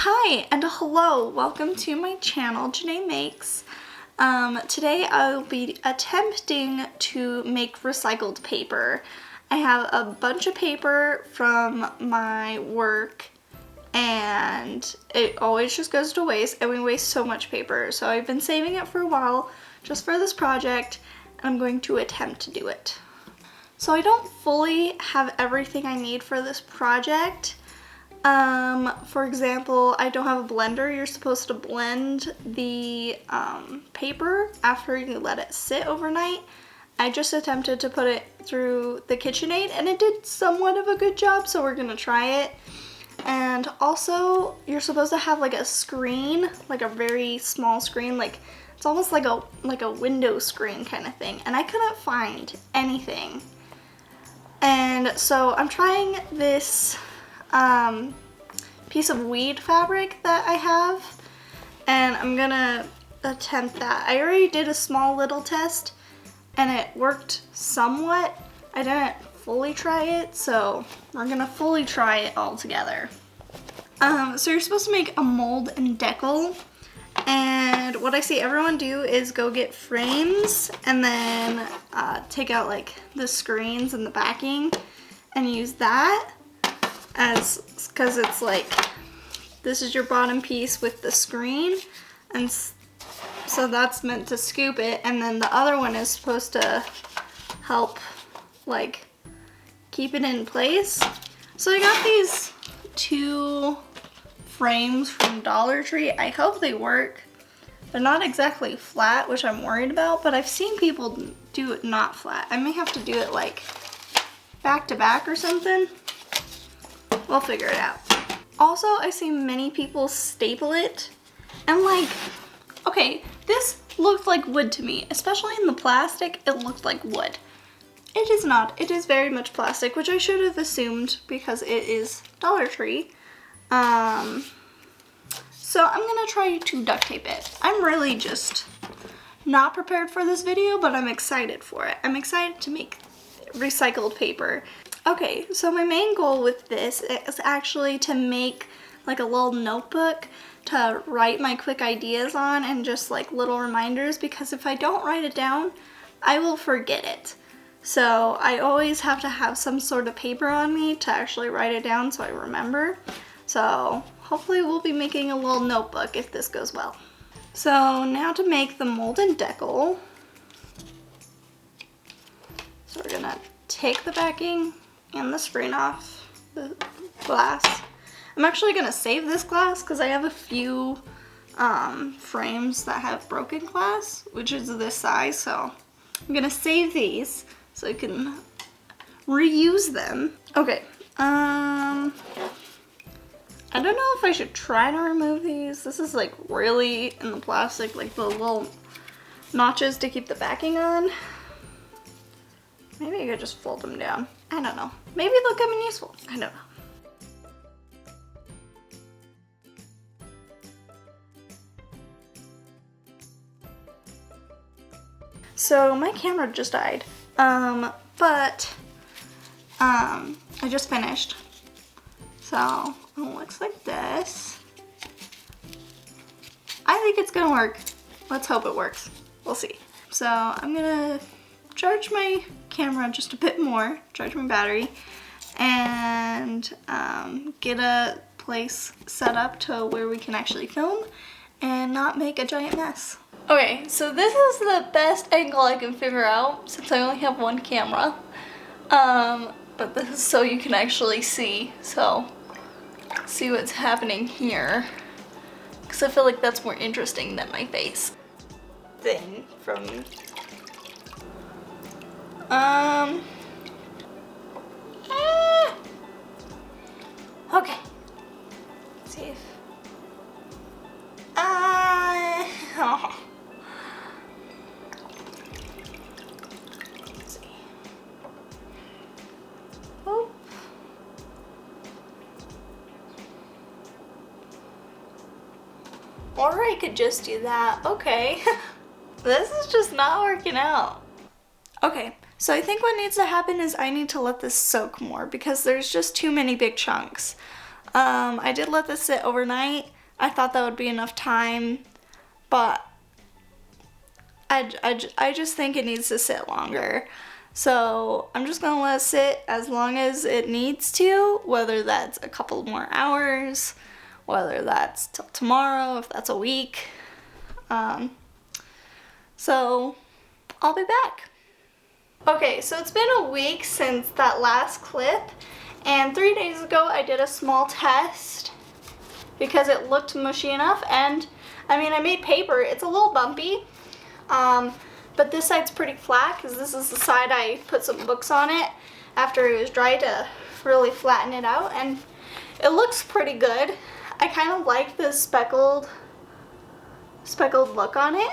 Hi and hello, welcome to my channel, Janae Makes. Today I will be attempting to make recycled paper. I have a bunch of paper from my work and it always just goes to waste and we waste so much paper. So I've been saving it for a while just for this project and I'm going to attempt to do it. So I don't fully have everything I need for this project. For example, I don't have a blender. You're supposed to blend the paper after you let it sit overnight. I just attempted to put it through the KitchenAid and it did somewhat of a good job, so we're gonna try it. And also, you're supposed to have like a screen, like a very small screen, like it's almost like a window screen kind of thing, and I couldn't find anything. And so I'm trying this piece of weed fabric that I have, and I'm gonna attempt that. I already did a small little test and it worked somewhat. I didn't fully try it, so we're gonna fully try it all together. So you're supposed to make a mold and decal, and what I see everyone do is go get frames and then take out like the screens and the backing and use that as, because it's like, this is your bottom piece with the screen, and so that's meant to scoop it, and then the other one is supposed to help like keep it in place. So I got these two frames from Dollar Tree. I hope they work. They're not exactly flat, which I'm worried about, but I've seen people do it not flat. I may have to do it like back to back or something. We'll figure it out. Also, I see many people staple it, and like, okay, this looked like wood to me, especially in the plastic, it looked like wood. It is not. It is very much plastic, which I should have assumed because it is Dollar Tree. So I'm gonna try to duct tape it. I'm really just not prepared for this video, but I'm excited for it. I'm excited to make recycled paper. Okay, so my main goal with this is actually to make like a little notebook to write my quick ideas on and just like little reminders, because if I don't write it down, I will forget it. So I always have to have some sort of paper on me to actually write it down so I remember. So hopefully we'll be making a little notebook if this goes well. So now to make the mold and decal. So we're gonna take the backing and the screen off the glass. I'm actually gonna save this glass because I have a few frames that have broken glass, which is this size, so I'm gonna save these so I can reuse them. Okay, I don't know if I should try to remove these. This is like really in the plastic, like the little notches to keep the backing on. Maybe I could just fold them down. I don't know. Maybe they'll come in useful. I don't know. So my camera just died, but I just finished. So it looks like this. I think it's gonna work. Let's hope it works. We'll see. So I'm gonna charge my camera just a bit more, charge my battery, and get a place set up to where we can actually film and not make a giant mess. Okay, so this is the best angle I can figure out since I only have one camera. But this is so you can actually see, so see what's happening here, because I feel like that's more interesting than my face thing from okay, let's see if oh. Let's see. Oh. Or I could just do that. Okay. This is just not working out. Okay, so I think what needs to happen is I need to let this soak more because there's just too many big chunks. I did let this sit overnight. I thought that would be enough time, but I just think it needs to sit longer. So I'm just gonna let it sit as long as it needs to, whether that's a couple more hours, whether that's till tomorrow, if that's a week. So I'll be back. Okay, so it's been a week since that last clip, and 3 days ago I did a small test because it looked mushy enough, and I mean I made paper. It's a little bumpy, but this side's pretty flat because this is the side I put some books on it after it was dry to really flatten it out, and it looks pretty good. I kind of like this speckled look on it.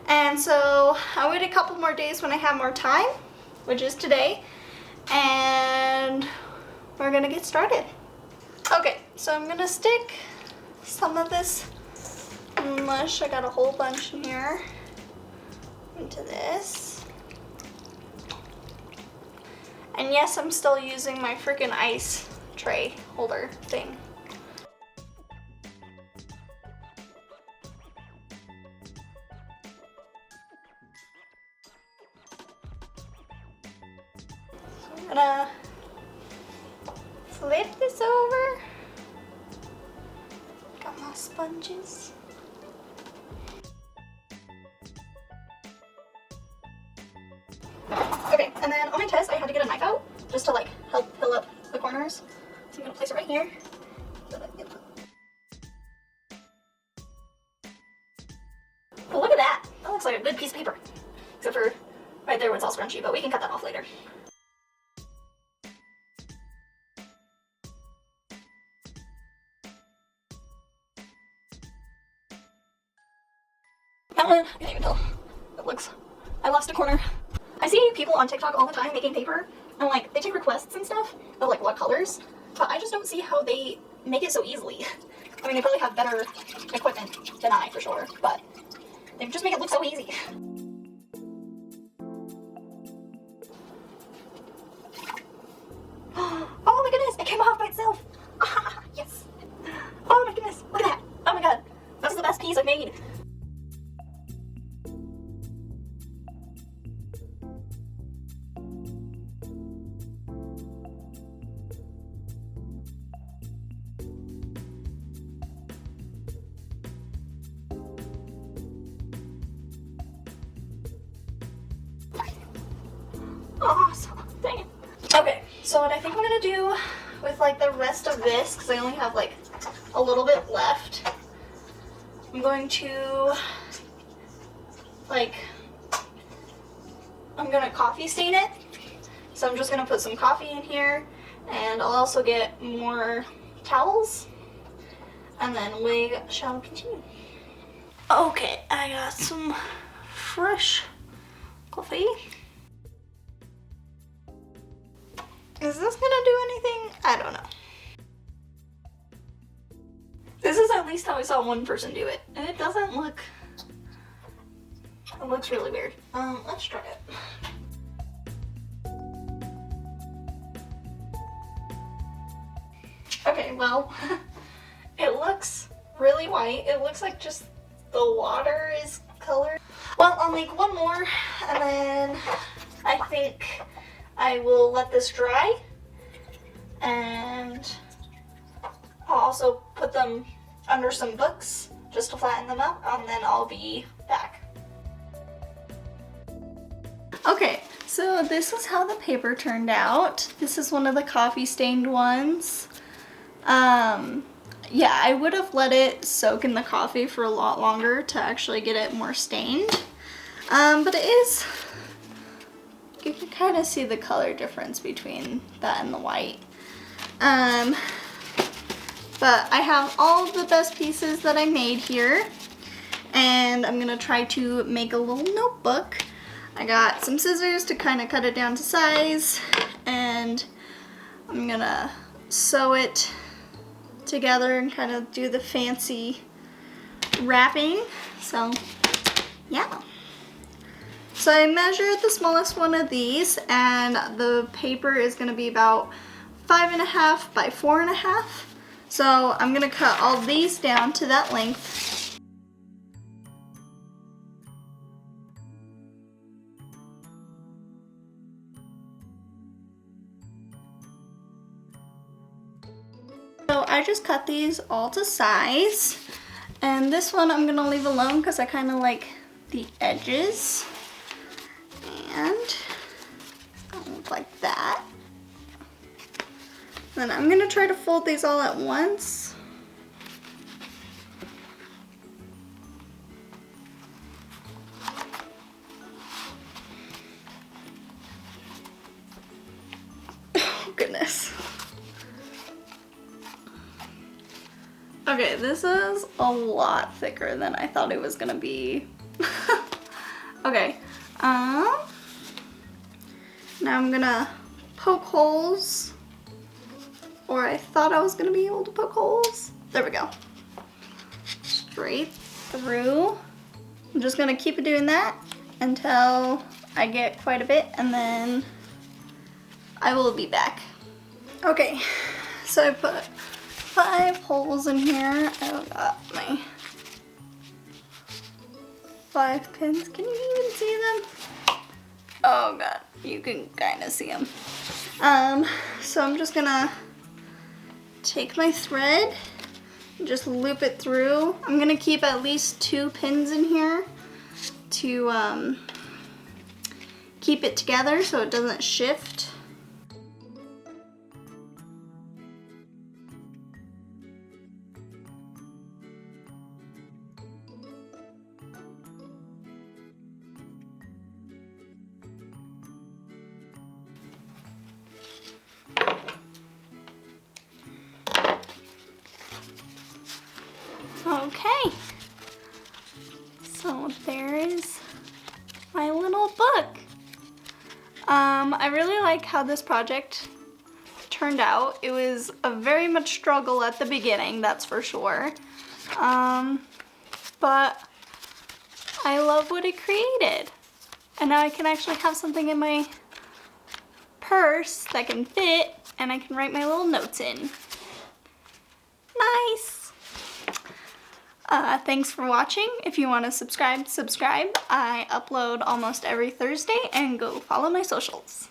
And so I'll wait a couple more days when I have more time, which is today, and we're gonna get started. Okay, so I'm gonna stick some of this mush, I got a whole bunch in here, into this. And yes, I'm still using my freaking ice tray holder thing. I'm gonna flip this over. Got my sponges. Okay, and then on my test I had to get a knife out just to like help fill up the corners. So I'm gonna place it right here. Well, look at that. That looks like a good piece of paper. Except for right there where it's all scrunchy, but we can cut that off later. That one, I can't even tell. It looks, I lost a corner. I see people on TikTok all the time making paper, and like, they take requests and stuff of like what colors, but I just don't see how they make it so easily. I mean, they probably have better equipment than I, for sure, but they just make it look so easy. Oh my goodness, it came off by itself. Yes. Oh my goodness, look at that. Oh my god, that's the best piece I've made. Awesome. Dang it. Okay, so what I think I'm gonna do with like the rest of this, because I only have like a little bit left, I'm going to I'm gonna coffee stain it. So I'm just gonna put some coffee in here, and I'll also get more towels, and then we shall continue. Okay, I got some fresh coffee. Is this gonna do anything? I don't know. This is at least how I saw one person do it, and it doesn't look, it looks really weird. Let's try it. Okay, well, it looks really white. It looks like just the water is colored. Well, I'll make one more, and then I think I will let this dry, and I'll also put them under some books just to flatten them up, and then I'll be back. Okay, so this is how the paper turned out. This is one of the coffee stained ones. Yeah, I would have let it soak in the coffee for a lot longer to actually get it more stained. But it is, you can kind of see the color difference between that and the white. But I have all of the best pieces that I made here, and I'm gonna try to make a little notebook. I got some scissors to kind of cut it down to size, and I'm gonna sew it together and kind of do the fancy wrapping. So yeah. So I measured the smallest one of these, and the paper is going to be about 5.5 by 4.5. So I'm gonna cut all these down to that length. So I just cut these all to size. And this one I'm gonna leave alone because I kind of like the edges. And it'll look like that. Then I'm gonna try to fold these all at once. Oh goodness. Okay, this is a lot thicker than I thought it was gonna be. Okay, now I'm gonna poke holes, or I thought I was gonna be able to poke holes. There we go. Straight through. I'm just gonna keep doing that until I get quite a bit, and then I will be back. Okay, so I put 5 holes in here. I got my 5 pins. Can you even see them? Oh god, you can kind of see them. So I'm just gonna take my thread and just loop it through. I'm gonna keep at least 2 pins in here to keep it together so it doesn't shift. Okay, so there is my little book. I really like how this project turned out. It was a very much struggle at the beginning, that's for sure. But I love what it created. And now I can actually have something in my purse that can fit, and I can write my little notes in. Nice! Thanks for watching. If you want to subscribe. I upload almost every Thursday, and go follow my socials.